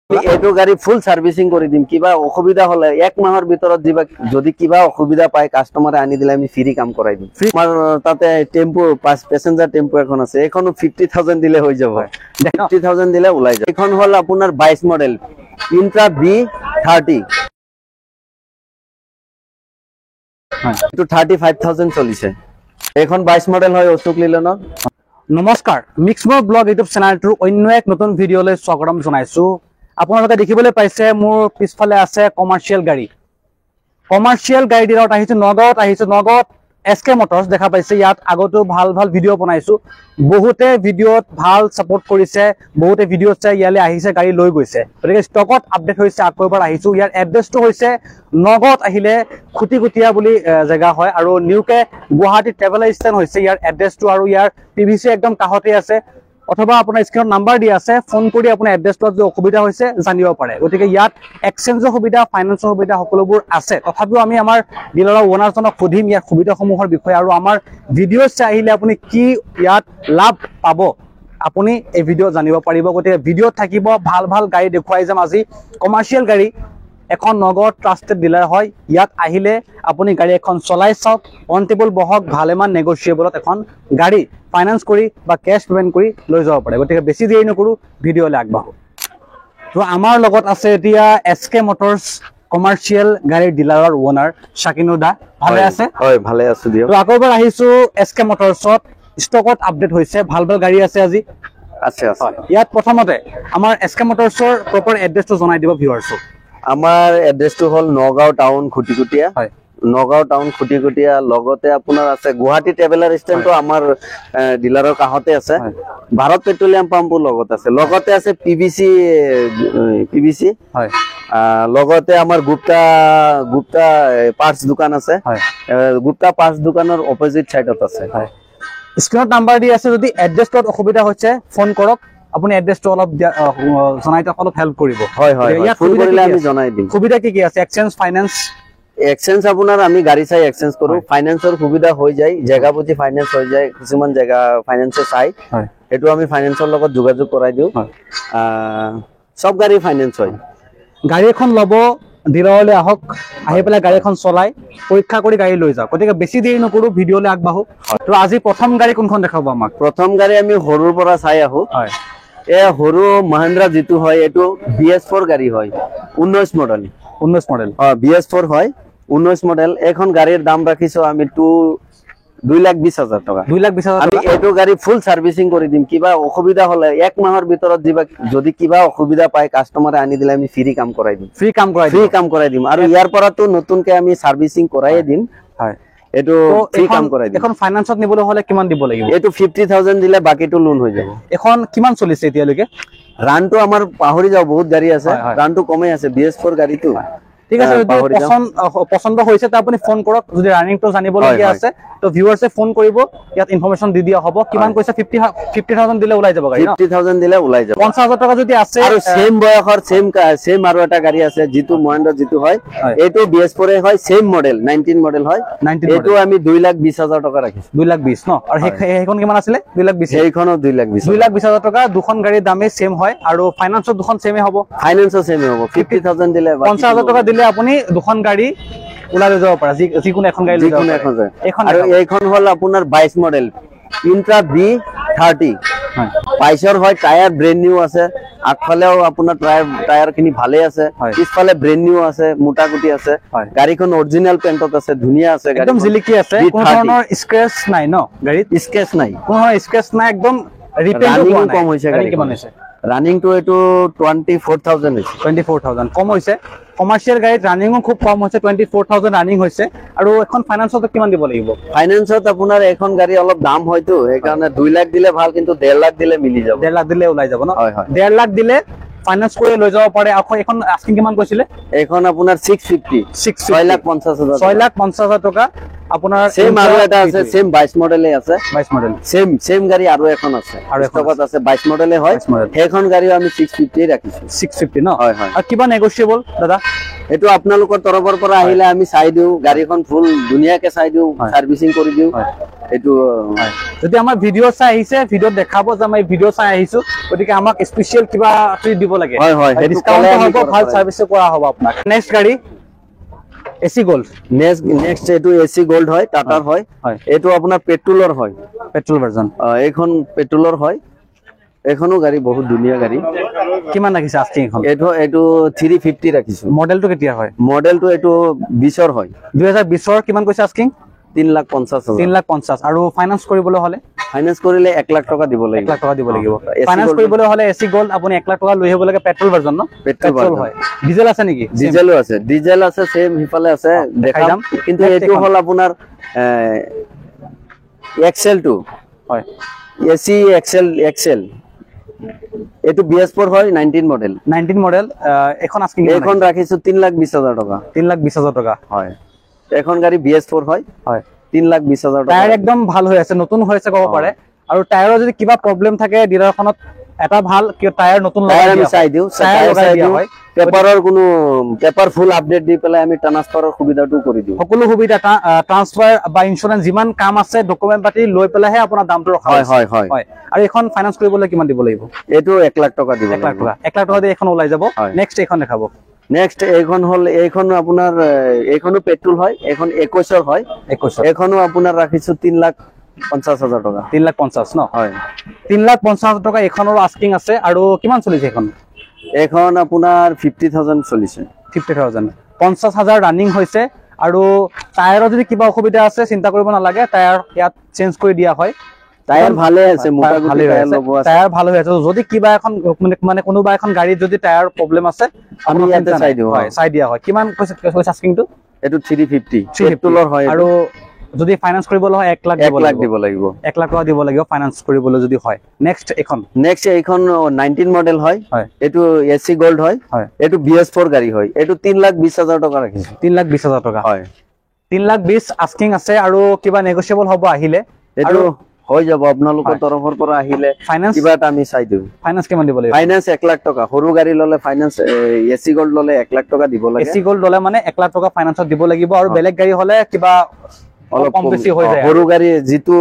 এইটো গাড়ী ফুল সাৰ্ভিসিং কৰি দিম কিবা অসুবিধা হলে এক মাহৰ ভিতৰত দিবা যদি কিবা অসুবিধা পায় কাস্টমাৰে আনি দিলে আমি ফ্ৰি কাম কৰাই দিম আমাৰ তাতে টেম্পো পাঁচ প্যাসেঞ্জাৰ টেম্পো এখন আছে এখনো 50000 দিলে হৈ যাব 50000 দিলে ওলাই যায় এখন হল আপোনাৰ 22 মডেল ইন্ট্ৰা B30 তো 35000 চলিছে এখন 22 মডেল হয় অশোক লিলনৰ নমস্কাৰ মিক্সমোৰ ব্লগ ইউটিউব চেনেলটোৰ অন্য এক নতুন ভিডিঅ'লৈ স্বাগতম জনাইছো আপোনালোকে দেখিবলৈ পাইছে মোৰ পিছফালে আছে কমাৰ্শিয়াল গাড়ী ডিলাৰত আহিছো নগাঁৱত SK মটৰছ দেখা পাইছে ইয়াত আগতো ভাল ভিডিঅ' বনাইছো বহুতে ভিডিঅ'ত ভাল সাপোৰ্ট কৰিছে বহুতে ভিডিঅ' চাই ইয়ালৈ আহিছে গাড়ী লৈ গৈছে গতিকে ষ্টকত আপডেট হৈছে আকৌ এবাৰ আহিছো ইয়াৰ এড্ৰেছটো হৈছে নগাঁৱত আহিলে খুটিকুটিয়া বুলি জায়গা হয় আৰু নিউকে গুৱাহাটী ট্ৰেভেল ষ্টেচন হৈছে ইয়াৰ এড্ৰেছটো আৰু ইয়াৰ PVC একদম কাষতে আছে অথবা আপোনাৰ স্ক্ৰিনত নাম্বাৰ দি আছে ফোন কৰি আপোনাৰ এড্ৰেছটোত যে অসুবিধা হৈছে জানিব পাৰে গতিকে ইয়াত এক্সচেঞ্জৰ সুবিধা ফাইনান্সৰ সুবিধা সকলোবোৰ আছে তথাপিও আমি আমাৰ ডিলাৰৰ ওনাৰজনক সুধিম ইয়াৰ সুবিধাসমূহৰ বিষয়ে আৰু আমাৰ ভিডিঅ' চাই আহিলে আপুনি কি ইয়াত লাভ পাব আপুনি এই ভিডিঅ' জানিব পাৰিব গতিকে ভিডিঅ'ত থাকিব ভাল গাড়ী দেখুৱাই যাম আজি কমাৰ্শিয়াল গাড়ী এখন নগদ ট্ৰাষ্টেড ডিলাৰ হয় ইয়াত আহিলে আপুনি গাড়ী এখন চলাই চাওক অন টেবল বহক ভালেমান নেগোচিয়েবলত এখন গাড়ী ফাইনান্স কৰি বা কেশ পেমেন্ট কৰি লৈ যাব পাৰে গতিকে বেছি দেৰি নকৰো ভিডিঅ'লৈ আগবাঢ়ো তো আমাৰ লগত আছে এতিয়া SK মটৰছ কমাৰ্শিয়াল গাড়ীৰ ডিলাৰৰ ওনাৰ শাকিনুৰ দা ভালে আছে হয় ভালে আছো দিও তো আকৌ এবাৰ আহিছো SK মটৰছত ষ্টকত আপডেট হৈছে ভাল গাড়ী আছে আজি আছে ইয়াত প্ৰথমতে আমাৰ SK মটৰছৰ প্ৰপাৰ এড্ৰেছটো জনাই দিব ভিউৱাৰ্ছক আমাৰ এড্ৰেছটো হল নগাঁও টাউন খুটিকুটিয়া হয় নগাঁও টাউন খুটিকুটিয়া লগতে আপোনাৰ আছে গুৱাহাটী ট্ৰেভেলাৰ ষ্টেণ্ডটো আমাৰ ডিলাৰৰ কাষতে আছে ভাৰত পেট্ৰলিয়াম পাম্পো লগত আছে লগতে আছে PVC হয় লগতে আমাৰ গুপ্তা পাৰ্টস দোকান আছে গুপ্তা পাৰ্টস দোকানৰ অপোজিট সাইডত আছে স্ক্ৰিনত নাম্বাৰ দি আছে যদি এড্ৰেছটোত অসুবিধা হৈছে ফোন কৰক আপুনি এড্ৰেছটো অলপ জনাই দিয়ক অলপ হেল্প কৰিব হয় ফোন কৰিলে আমি জনাই দিম সুবিধা কি আছে এক্সচেঞ্জ ফাইনান্স এক্সচেঞ্জ আপোনাৰ আমি গাড়ী চাই এক্সচেঞ্জ কৰো ফাইনান্সৰ সুবিধা হৈ যায় জায়গা বুজি ফাইনান্স হৈ যায় কিছুমান জায়গা ফাইনান্সে চাই এটো আমি ফাইনান্সৰ লগত যোগাযোগ কৰাই দিও সব গাড়ী ফাইনান্স হয় গাড়ী এখন লব ডিলাৰলৈ আহক আহি পেলাই গাড়ী এখন চলাই পৰীক্ষা কৰি গাড়ী লৈ যাওক গতিকে বেছি দেৰি নকৰো ভিডিঅ'লৈ আগবাঢ়ো তো আজি প্ৰথম গাড়ী কোনখন দেখাব আমাক প্ৰথম গাড়ী আমি হৰুৰ পৰা চাই আহো এ হৰু মহিন্দ্ৰা জিতু হয় এটো BS4 গাড়ী হয় 19 মডেল BS4 হয় 19 মডেল এখন গাড়ীৰ দাম ৰাখিছো আমি 2,20,000 টাকা 2,20,000 আমি এইটো গাড়ী ফুল সার্ভিসিং কৰি দিম কিবা অসুবিধা হলে এক মাহৰ ভিতৰত দিবা যদি কিবা অসুবিধা পায় কাস্টমাৰে আনি দিলে আমি ফ্ৰি কাম কৰাই দিম আৰু ইয়াৰ পৰাটো নতুনকে আমি সাৰ্ভিসিং কৰাই দিম হয় এটো ফ্ৰি কাম কৰাই দিম এখন ফাইনান্সত নিবলৈ হলে কিমান দিব লাগিব এটো 50,000 দিলে বাকিটো লোন হৈ যাব এখন কিমান চলিছে এতিয়ালৈকে ৰানটো আমাৰ পাহৰি যাও বহুত গাড়ী আছে ৰানটো কমে আছে BS4 গাড়ীটো ঠিক আছে যদি পছন্দ হৈছে তা আপুনি ফোন কৰক যদি ৰানিংটো জানিবলগীয়া আছে তো ভিউয়াৰ্সে ফোন কৰিব ইয়াত ইনফৰমেশন দি দিয়া হ'ব কিমান কৈছে 50,000 দিলে ওলাই যাব গাড়ী 50,000 দিলে ওলাই যাব 50,000 টাকা যদি আছে আৰু সেম বয়সৰ সেম আৰু এটা গাড়ী আছে জিতু মহেন্দ্ৰ জিতু হয় এটো BS4 হয় সেম মডেল 19 মডেল হয় এটো আমি 2,20,000 টাকা ৰাখিছো 2,20,000 ন আৰু সেইখন কিমান আছিল 2,20,000 সেইখনো 2,20,000 টাকা দুখন গাড়ীৰ দামে সেম হয় আৰু ফাইনান্সৰ দুখন সেমে হ'ব 50,000 দিলে 50,000 টাকা দিলে আপুনি দুখন গাড়ী ওলাই যাব পাৰে যিকোনো এখন গাড়ী লৈ যাব এখন আৰু এইখন হল আপোনাৰ 22 মডেল ইন্ট্ৰা B30 পাইছৰ হয় টায়াৰ ব্ৰেন্ড নিউ আছে আগফালেও আপোনাৰ টায়াৰ খিনি ভালে আছে পিছফালে ব্ৰেন্ড নিউ আছে মোটাগুটি আছে গাড়ীখন অৰিজিনাল পেইন্টত আছে ধুনিয়া আছে একদম জিলিকি আছে কোনো ধৰণৰ স্ক্ৰেচ নাই ন গাড়ীত স্ক্ৰেচ নাই কোনো ধৰণৰ স্ক্ৰেচ নাই একদম ৰিপেয়াৰ কম হৈছে গাড়ী কিমান হৈছে ৰানিং তো এটো 24,000 হৈছে 24,000 কম হৈছে কমাৰ্শিয়াল গাড়ীত ৰানিংও খুব কম হৈছে 24,000 ৰানিং হৈছে আৰু এখন ফাইনান্সত কিমান দিব লাগিব ফাইনান্সত আপোনাৰ এখন গাড়ী অলপ দাম হয়তো এই কাৰণে 2 লাখ দিলে ভাল কিন্তু 1.5 লাখ দিলে মিলি যাব 1.5 লাখ দিলে ওলাই যাব ন 1.5 লাখ দিলে ফাইনান্স কৰি লৈ যাব পাৰে আকৌ এখন আস্কিং কিমান কৈছিলে এখন আপোনাৰ 650 6,50,000 6,50,000 টকা আপোনাৰ সেম আৰু এটা আছে সেম 22 মডেলে আছে 22 মডেল সেম গাড়ী আৰু এখন আছে আৰু এখন ষ্টকত আছে 22 মডেলে হয় 22 মডেল। সেইখন গাড়ীও আমি 650 ৰাখিছো 650 ন হয় হয় আৰু কিবা নেগোচিয়েবল দাদা এইটো আপোনালোকৰ তৰফৰ পৰা আহিলে আমি চাই দিওঁ গাড়ীখন ফুল ধুনীয়াকে চাই দিওঁ সাৰ্ভিসিং কৰি দিওঁ এইটো যদি আমাৰ ভিডিঅ' চাই আহিছে ভিডিঅ'ত দেখাব যে আমি ভিডিঅ' চাই আহিছো গতিকে আমাক স্পেচিয়েল কিবা ট্ৰিট দিব লাগে হয় হয় সেইটো ডিসকাউন্ট ক'লে আমি হ'ব কৰিব ভাল পাৰিম। সাৰ্ভিস কৰা হ'ব আপোনাক নেক্সট গাড়ী এসি গোল্ড নেক্সট এইটো এসি গোল্ড হয় টাটাৰ হয় হয় এইটো আপোনাৰ পেট্ৰলৰ হয় পেট্ৰল ভাৰ্জন এইখন পেট্ৰলৰ হয় এইখনো গাড়ী বহুত ধুনীয়া গাড়ী কিমান ৰাখিছে আস্কিং এখন এইটো 350 ৰাখিছো মডেলটো কেতিয়া হয় মডেলটো এইটো 20ৰ হয় 2020 ৰ কিমান কৈছে আস্কিং 3,50,000 3,50,000 আৰু ফাইনান্স কৰিবলৈ হলে ফাইনান্স কৰিলে 1 লাখ টকা দিব 1 লাগিব লাখ টকা দিব লাগিব AC ফাইনান্স gold কৰিবলৈ হলে এসি গোল্ড আপুনি 1 লাখ টকা লৈ আহিব লাগে পেট্ৰল ভাৰ্জন ন পেট্ৰল পেট্ৰল হয় ডিজেল আছে নেকি ডিজেলো আছে ডিজেল আছে সেম হিফালে আছে দেখাই দেখাম যাম। কিন্তু Next এইটো এখন। হল আপোনাৰ এক্সেল 2 হয় এসি এক্সেল এইটো BS4 হয় 19 মডেল 19 মডেল এখন আস্কিং এইখন ৰাখিছো 3,20,000 টকা 3,20,000 টকা হয় এখন গাড়ী BS4 হয় হয় 3,20,000 টকা টায়াৰ একদম ভাল হৈ আছে নতুন হৈ আছে ক'ব পাৰে আৰু টায়াৰৰ যদি কিবা প্ৰবলেম থাকে ডিলাৰখনত এটা ভাল কি টায়াৰ নতুন টায়াৰ আমি দিয়া চাই দিওঁ টায়াৰ লগাই দিয়া হয় পেপাৰৰ কোনো পেপাৰ ফুল আপডেট দি পেলাই আমি ট্ৰান্সফাৰৰ সুবিধাটো কৰি দিওঁ সকলো সুবিধা ট্ৰান্সফাৰ বা ইন্স্যুৰেন্স যিমান কাম আছে ডকুমেন্ট পাতি লৈ পেলাইহে আপোনাৰ দামটো ৰখা হয় হৈছে। হয় হয় হয় আৰু এখন ফাইনান্স কৰিবলৈ কিমান দিব লাগিব এইটো 1 লাখ টকা দিব 1 লাখ টকা 1 লাখ টকা দি এখন ওলাই যাব হয়। নেক্সট এখন দেখাব নেক্সট এইখন হল এইখন আপোনাৰ এইখনো পেট্ৰল হয় এইখন 21ৰ হয় 21 এইখনো আপোনাৰ ৰাখিছো 3,50,000 টকা 3,50,000 ন হয় 3,50,000 টকা এখনৰ আস্কিং আছে আৰু কিমান চলিছে এখন এইখন আপোনাৰ 50,000 চলিছে 50,000 50,000 ৰানিং হৈছে আৰু টায়াৰৰ যদি কিবা অসুবিধা আছে চিন্তা কৰিব নালাগে টায়াৰ ইয়াত চেঞ্জ কৰি দিয়া হয় টায়াৰ ভালে আছে মোটা টায়াৰ গুটি ভালে হৈ টায়াৰ আছে লব আছে টায়াৰ ভাল হৈ আছে যদি কিবা এখন মানে কোনোবা এখন গাড়ীত যদি টায়াৰ প্ৰবলেম আছে আমি আপোনাৰ ইয়াতে চিন্তা চাই নাই। দিওঁ, হয় অ। চাই দিয়া হয় কিমান কৈছে আস্কিংটো এইটো 350 পেট্ৰলৰ হয় আৰু যদি ফাইনান্স কৰিবলৈ হয় 1 লাখ 1 লাখ দিব লাগিব 1 লাখ টকা দিব লাগিব ফাইনান্স কৰিবলৈ যদি হয় নেক্সট এখন নেক্সট এইখন 19 মডেল হয় হয় এইটো এসি গোল্ড হয় হয় এইটো BS4 গাড়ী হয় এইটো 3,20,000 টকা ৰাখিছো 3,20,000 টকা হয় 3,20,000 আস্কিং আছে আৰু কিবা নেগোচিয়েবল হ'ব আহিলে এইটো হৈ যাব আপোনালোকৰ তৰফৰ পৰা আহিলে ফাইনান্স কিবা এটা আমি চাই দিওঁ ফাইনান্স কিমান দিব লাগিব ফাইনান্স 1 লাখ টকা সৰু গাড়ী ললে ফাইনান্স এসি গোল্ড ললে 1 লাখ টকা দিব লাগে এসি গোল্ড ললে মানে 1 লাখ টকা ফাইনান্সত দিব লাগিব আৰু বেলেগ গাড়ী হলে কিবা অলপ কম বেছি হৈ যায় সৰু গাড়ী যিটো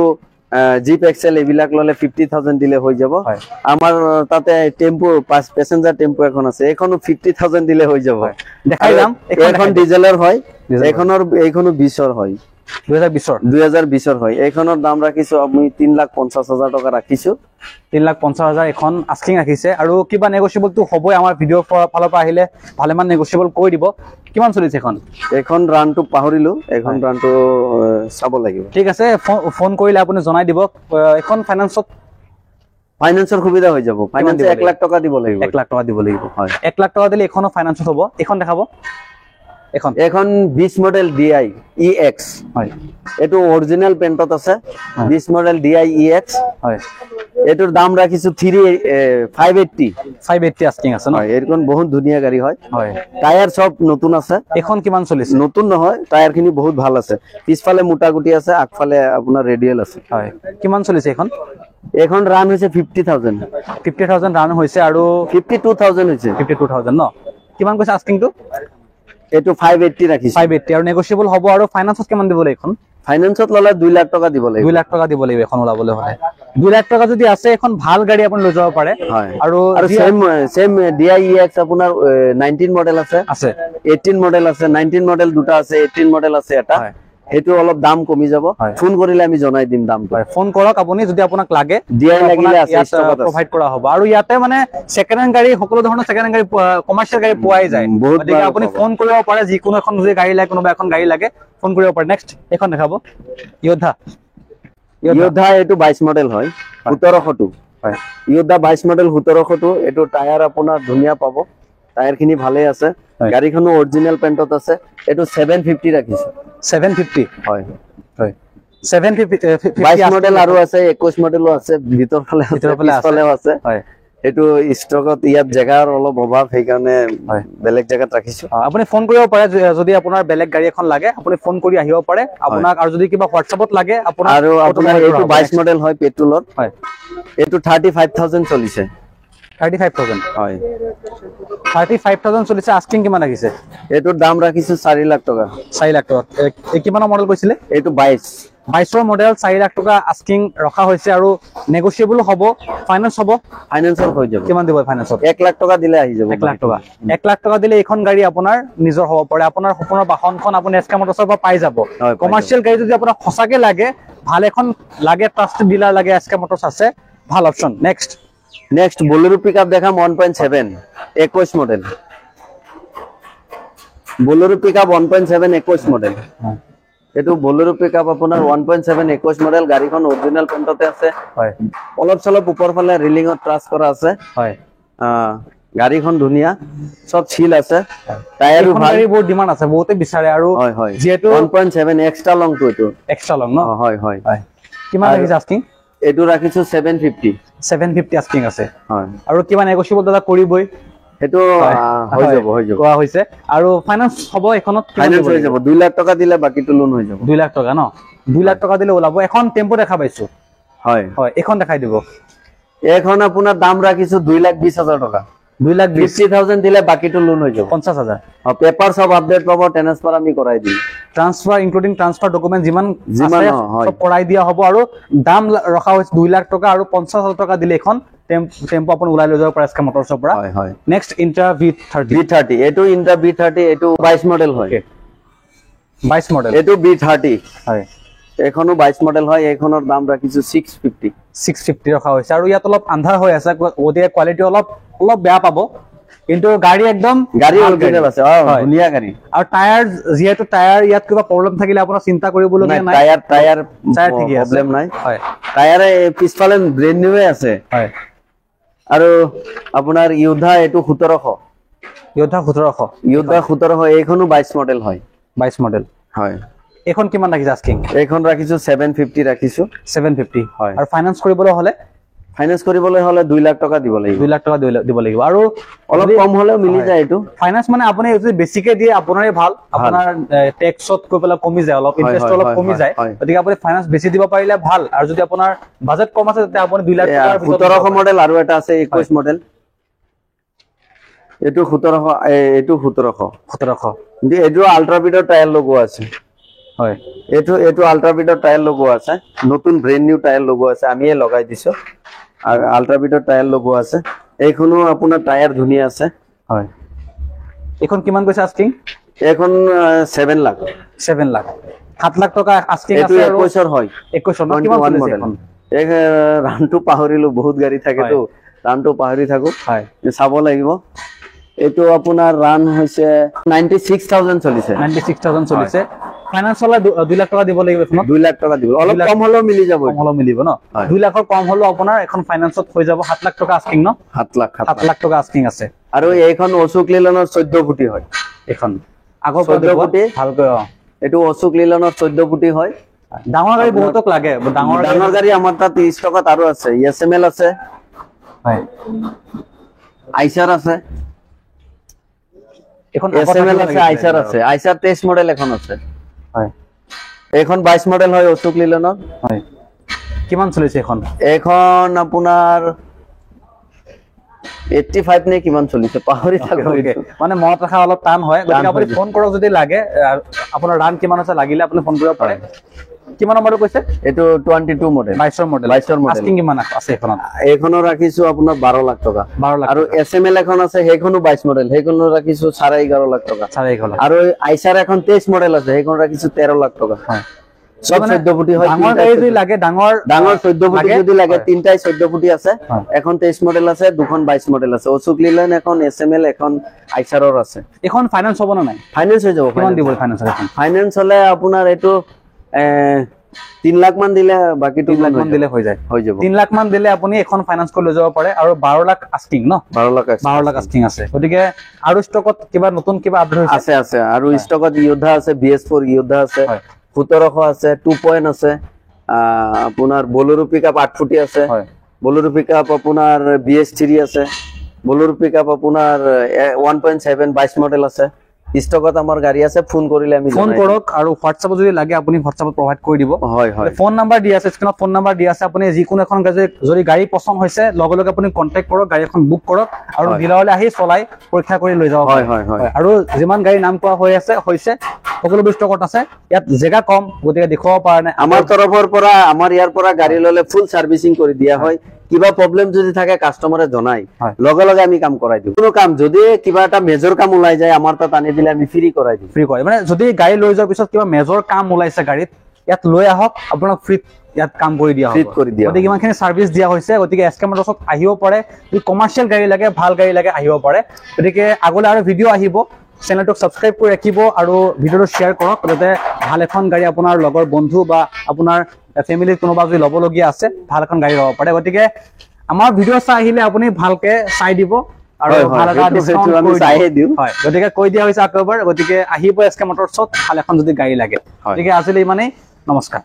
জিপ এক্সেল এইবিলাক ললে 50,000 দিলে হৈ যাব হয়। আমাৰ তাতে টেম্পো 5 পেসেঞ্জাৰ টেম্পো এখন আছে এইখনো 50,000 দিলে হৈ যাব দেখাই যাম এখন ডিজেলৰ হয় ডিজেলৰ। এইখনো 20ৰ হয় 2020ৰ 2020ৰ হয় এইখনৰ দাম ৰাখিছো আমি 3,50,000 টকা ৰাখিছো 3,50,000 এখন আস্কিং ৰাখিছে আৰু কিবা নেগোচিয়েবলটো হ'বই আমাৰ ভিডিঅ' ফালৰ পৰা আহিলে ভালেমান নেগোচিয়েবল কৰি দিব কিমান চলিছে এখন এইখন ৰানটো পাহৰিলো এইখন ৰানটো চাব লাগিব ঠিক আছে ফোন কৰিলে আপুনি জনাই দিব এখন ফাইনান্সৰ সুবিধা হৈ যাব ফাইনান্স 1 লাখ টকা দিব লাগিব 1 লাখ টকা দিব লাগিব হয় 1 লাখ টকা দিলে এখনো ফাইনান্সত হ'ব এখন দেখাব এখন 20 মডেল DI EX হয় এটো অৰিজিনাল পেন্টত আছে 20 মডেল DI EX হয় এটোৰ দাম ৰাখিছো 580 আস্কিং আছে ন হয় এইখন বহুত ধুনীয়া গাড়ী হয় হয় টায়াৰ সব নতুন আছে এখন কিমান চলিছে নতুন নহয় টায়াৰ খিনি বহুত ভাল আছে পিছফালে মোটা গুটি আছে আগফালে আপোনাৰ ৰেডিয়েল আছে হয় কিমান চলিছে এখন ৰান হৈছে 50,000 50,000 ৰান হৈছে আৰু 52,000 হৈছে 52,000 ন কিমান কৈছে আস্কিংটো এটো 580 ৰাখিছো 580 আৰু নেগোচিয়েবল হ'ব আৰু ফাইনান্সত কিমান দিব লাগিব এখন ফাইনান্সত ললে 2 লাখ টকা দিব লাগিব 2 লাখ টকা দিব লাগিব এখন ওলাবলৈ হলে 2 লাখ টকা যদি আছে এখন ভাল গাড়ী আপুনি লৈ যাব পাৰে হয় আৰু সেম DI EX আপোনাৰ 19 মডেল আছে 18 মডেল আছে 19 মডেল দুটা আছে 18 মডেল আছে এটা হয় হেতু অলপ দাম কমি যাব ফোন কৰিলে আমি জনাই দিম দামটো ফোন কৰক আপুনি যদি আপোনাক লাগে DI লাগিলে আছে ষ্টকত আছে প্ৰভাইড কৰা হ'ব আৰু ইয়াতে মানে সেকেন্ড হ্যান্ড গাড়ী সকলো ধৰণৰ সেকেন্ড হ্যান্ড গাড়ী কমাৰ্চিয়েল গাড়ী পোৱাই যায় গতিকে আপুনি ফোন কৰিব পাৰে যিকোনো এখন যদি গাড়ী লাগে কোনোবা এখন গাড়ী লাগে ফোন কৰিব পাৰে নেক্সট এখন দেখাব যোদ্ধা এটো 22 মডেল হয় 1700 হয় যোদ্ধা 22 মডেল 1700 এটো টায়াৰ আপোনাৰ ধুনীয়া পাব টায়াৰ খিনি ভালে আছে গাড়ীখনো অৰিজিনাল পেন্টত আছে এটো 750 ৰাখিছো 750 হয় হয় 750 22 মডেল আৰু আছে 21 মডেলো আছে ভিতৰ ফালে আছে পিছফালেও আছে হয় এইটো ষ্টকত ইয়াত জেগাৰ অলপ অভাৱ সেইকাৰণে বেলেগ জেগাত ৰাখিছো আপুনি ফোন কৰিব পাৰে যদি আপোনাৰ বেলেগ গাড়ী এখন লাগে আপুনি ফোন কৰি আহিব পাৰে আপোনাক আৰু যদি কিবা হোৱাটছআপত লাগে আপোনাৰ আৰু আপোনাৰ এইটো 22 মডেল হয় পেট্ৰলত হয় এইটো 35000 চলিছে 35000 হয় 35000 চলিছে আস্কিং কিমান লাগিছে এইটোৰ দাম ৰাখিছো 4 লাখ টকা 4 লাখ টকা এই কিমানৰ মডেল কৈছিলে এইটো 22 মডেল 4 লাখ টকা আস্কিং ৰখা হৈছে আৰু নেগোচিয়েবল হ'ব ফাইনান্স হ'ব ফাইনান্সৰ হৈ যাব কিমান দিব ফাইনান্সত 1 লাখ টকা দিলে আহি যাব 1 লাখ টকা 1 লাখ টকা দিলে এইখন গাড়ী আপোনাৰ নিজৰ হ'ব পাৰে আপোনাৰ সপোনৰ বাহনখন আপুনি এসকে মটৰছৰ পৰা পাই যাব কমাৰ্চিয়েল গাড়ী যদি আপোনাৰ সঁচাকে লাগে ভাল এখন লাগে ট্ৰাস্টেড ডিলাৰ লাগে এসকে মটৰছ আছে ভাল অপচন নেক্সট বোলেৰো পিকআপ দেখাম 1.7 21 মডেল বোলেৰো পিকআপ 1.7 21 মডেল এটো বোলেৰো পিকআপ আপোনাৰ 1.7 21 মডেল গাড়ীখন অৰিজিনাল পেইণ্টতে আছে হয় অলপ চলপ ওপৰ ফালে ৰিলিংত ট্ৰাছ কৰা আছে হয় গাড়ীখন ধুনিয়া সব ছিল আছে টায়াৰো ভাল গাড়ী বহুত ডিমান্ড আছে বহুতে বিচাৰে আৰু হয় হয় যেটো 1.7 এক্সট্ৰা লং তো এটো এক্সট্ৰা লং ন হয় হয় কিমান লাগিছে আস্কিং এটো ৰাখিছো 750 আস্কিং আছে হয় আৰু কিমান নেগোচিয়েবল দাদা কৰিবই এটো হৈ যাব কোৱা হৈছে আৰু ফাইনান্স হ'ব এখনত ফাইনান্স হৈ যাব 2 লাখ টকা দিলে বাকিটো লোন হৈ যাব 2 লাখ টকা ন 2 লাখ টকা দিলে ওলাব এখন টেম্পো দেখা পাইছো হয় হয় এখন দেখাই দিব এখন আপোনাৰ দাম ৰাখিছো 2,20,000 টকা 2,20,000 দিলে বাকিটো লোন হৈ যাব 50,000 পেপাৰ সব আপডেট পাব ট্ৰান্সফাৰ আমি কৰাই দিম ট্ৰান্সফাৰ ইনক্লুডিং ট্ৰান্সফাৰ ডকুমেন্ট যিমান হয় সব কৰাই দিয়া হ'ব আৰু দাম ৰখা হৈছে 2 লাখ টকা আৰু 50,000 টকা দিলে এখন টেম্পো আপুনি ওলাই লৈ যাব পাৰে এসকে মটৰছৰ পৰা হয় হয় নেক্সট ইন্টাৰ V30 এটো ইন্টাৰ V30 এটো 22 মডেল হয় 22 মডেল এটো V30 হয় এখনো 22 মডেল হয় এখনৰ দাম ৰাখিছো 650 ৰখা হৈছে আৰু ইয়াত অলপ আন্ধাৰ হৈ আছে গতিকে কোৱালিটি অলপ বেয়া পাব কিন্তু গাড়ী একদম গাড়ী অৰিজিনাল আছে ধুনিয়া গাড়ী আৰু টায়াৰ যেহেতু টায়াৰ ইয়াত কিবা প্ৰবলেম থাকিলে আপোনাৰ চিন্তা কৰিবলগীয়া নাই টায়াৰ ঠিকই আছে প্ৰবলেম নাই হয় টায়াৰে পিছফালে ব্ৰেণ্ড নিউৱে আছে হয় আৰু আপোনাৰ ইউধা এটো 1700 ইউধা 1700 এইখনো 22 মডেল হয় 22 মডেল হয় এখন কিমান ৰাখিছে আস্কিং এইখন ৰাখিছো 750 ৰাখিছো 750 হয় আৰু ফাইনান্স কৰিবলৈ হলে 2 লাখ টকা দিব লাগিব 2 লাখ টকা দিব লাগিব আৰু অলপ কম হলেও মিলি যায় এটো ফাইনান্স মানে আপুনি যদি বেছিকে দিয়ে আপোনাৰে ভাল আপোনাৰ টেক্সত কৈ পেলা কমি যায় অলপ ইনভেস্ট অলপ কমি যায় গতিকে আপুনি ফাইনান্স বেছি দিব পাৰিলে ভাল আৰু যদি আপোনাৰ বাজেট কম আছে তেতিয়া আপুনি 2 লাখ টকাৰ ভিতৰত 1700 মডেল আৰু এটা আছে 21 মডেল এটো 1700 এটো 1700 এটো আল্ট্ৰাবিডৰ টায়াৰ লগোৱা আছে হয় এটো আল্ট্ৰাবিডৰ টায়াৰ লগোৱা আছে নতুন ব্ৰেণ্ড নিউ টায়াৰ লগোৱা আছে আমিয়ে লগাই দিছো আৰু আল্ট্ৰাবিডৰ টায়াৰ লগোৱা আছে এইখনো আপোনাৰ টায়াৰ ধুনিয়া আছে হয় এখন কিমান কৈছে আস্কিং এখন 7 লাখ 7 লাখ 7 লাখ টকা আস্কিং আছে আৰু 21 হয় 21 কিমান চলিছে এখন ৰানটো পাহৰিলো বহুত গাড়ী থাকে তো ৰানটো পাহৰি থাকো হয় চাব লাগিব এটো আপোনাৰ ৰান হৈছে 96000 চলিছে 96000 চলিছে ফাইনান্স হলে 2 লাখ টকা দিব লাগিব এখন 2 লাখ টকা দিব অলপ কম হলেও মিলি যাব ন 2 লাখৰ কম হলেও আপোনাৰ এখন ফাইনান্সত হৈ যাব 7 লাখ টকা আস্কিং ন 7 লাখ টকা আস্কিং আছে আৰু এইখন অশোক লিলনৰ 14 ফুটি হয় এখন আগৰ 14 ফুটি ভালকৈ এটো অশোক লিলনৰ 14 ফুটি হয় ডাঙৰ গাড়ী বহুতক লাগে ডাঙৰ গাড়ী আমাৰ তাত ষ্টকত আৰু আছে এছএমএল আছে হয় আইচাৰ আছে এখন এছএমএল আছে আইচাৰ 23 মডেল এখন আছে হয় এখন 22 মডেল হয় অশোক লিলনৰ হয় কিমান চলিছে এখন আপোনাৰ 85 নে কিমান চলিছে পাহৰি থাকো মানে মনত ৰাখা অলপ টান হয় গতিকে আপুনি ফোন কৰক যদি লাগে আপোনাৰ ৰান কিমান আছে লাগিলে আপুনি ফোন কৰিব পাৰে কিমান নম্বৰ কৈছে এটো 22 মডেল 22 মডেল আস্কিং কিমান আছে এখনো ৰাখিছো আপোনাৰ 12 লাখ টকা 12 লাখ আৰু এছএমএল এখন আছে সেইখনো 22 মডেল সেইখনো ৰাখিছো 11.5 লাখ টকা 11.5 লাখ আৰু আইচাৰ এখন 23 মডেল আছে সেইখন ৰাখিছো 13 লাখ টকা হয় সব 14 ফুটি হয় ডাঙৰ গাড়ী যদি লাগে ডাঙৰ 14 ফুটি যদি লাগে তিনটাই 14 ফুটি আছে এখন 23 মডেল আছে দুখন 22 মডেল আছে অশোক লিলন এখন এছএমএল এখন আইচাৰৰ আছে এখন ফাইনান্স হ'ব না নাই ফাইনান্স হৈ যাব কিমান দিব ফাইনান্স এখন ফাইনান্স হলে আপোনাৰ এটো 3 লাখ মান দিলে বাকিটো 3 লাখ মান দিলে হৈ যাব 3 লাখ মান দিলে আপুনি এখন ফাইনান্স কৰি লৈ যাব পাৰে আৰু 12 লাখ আস্কিং ন 12 লাখ আস্কিং আছে গতিকে আৰু ষ্টকত কিবা নতুন কিবা আপডেট হৈছে আছে আৰু ষ্টকত ইয়োধা আছে BS4 ইয়োধা আছে 1700 আছে 2 পইণ্ট আছে আপোনাৰ বোলেৰো পিকআপ 8 ফুটি আছে বলেরো পিকআপ আপনার BS3 আছে, বলেরো পিকআপ আপনার 1.7 22 মডেল আছে। স্টকত আমার গাড়ি আছে, ফোন কৰিলে আমি ফোন জনাই দিম। কৰক আৰু হোৱাটছআপত যদি লাগে আপুনি হোৱাটছআপত প্ৰভাইড কৰি দিব। হয় হয় ফোন নাম্বাৰ দি আছে, স্ক্ৰীনত ফোন নাম্বাৰ দি আছে। আপুনি যিকোনো এখন যদি গাড়ী পছন্দ হৈছে লগে লগে আপুনি কন্টেক্ট কৰক, গাড়ী এখন বুক কৰক আৰু হয়। ডিলাৰলৈ আহি চলাই পৰীক্ষা কৰি লৈ যাব হয় পাৰে। হয় হয় আৰু যিমান গাড়ী নাম কোৱা হৈছে সকলোবোৰ ষ্টকত আছে। ইয়াত জেগা কম, গতিকে দেখুৱাব পৰা নাই। আমাৰ তৰফেৰ পৰা আমাৰ ইয়াৰ পৰা গাড়ি ললে ফুল সার্ভিসিং করে দিয়া হয়। কিবা প্রবলেম যদি থাকে কাস্টমারে জনাই, হয়। লগে লগে আমি কাম করাই দিই। কোনো কাম যদি কিবা একটা মেজর কাম ওলাই যায় আমার তাত আনি দিলে আমি ফ্রি করাই দিই। ফ্ৰী কৰে, মানে যদি গাড়ী লৈ যোৱাৰ পিছত কিবা মেজৰ কাম ওলাইছে গাড়ীত, ইয়াত লৈ আহক, আপোনাক ফ্ৰীত ইয়াত কাম কৰি দিয়া ফ্ৰীত কৰি দিয়া হ'ব। গতিকে ইমানখিনি চাৰ্ভিছ দিয়া হৈছে। গতিকে SK Motors আহিব পাৰে, যদি কমাৰ্চিয়েল গাড়ী লাগে, ভাল গাড়ী লাগে আহিব পাৰে। গতিকে আগলৈ আৰু ভিডিঅ' আহিব, চেনেলটোক ছাবস্ক্ৰাইব কৰি ৰাখিব আৰু ভিডিঅ'টো শ্বেয়াৰ কৰক, যাতে ভাল এখন গাড়ী আপোনাৰ লগৰ বন্ধু বা আপোনাৰ ফেমিলিৰ কোনোবা যদি ল'বলগীয়া আছে ভাল এখন গাড়ী ল'ব পাৰে। গতিকে আমাৰ ভিডিঅ' চাই আহিলে আপুনি ভালকে চাই দিব আৰু হয়, হয়, ভাল এটা সেইটো ডিছকাউণ্ট আমি কৰি চাইহে দিব। দিওঁ। হয়, গতিকে কৈ দিয়া হৈছে আকৌ এবাৰ, গতিকে আহিব SK Motorsত ভাল এখন যদি গাড়ী লাগে। হয়। গতিকে আজিলৈ ইমানেই, নমস্কাৰ।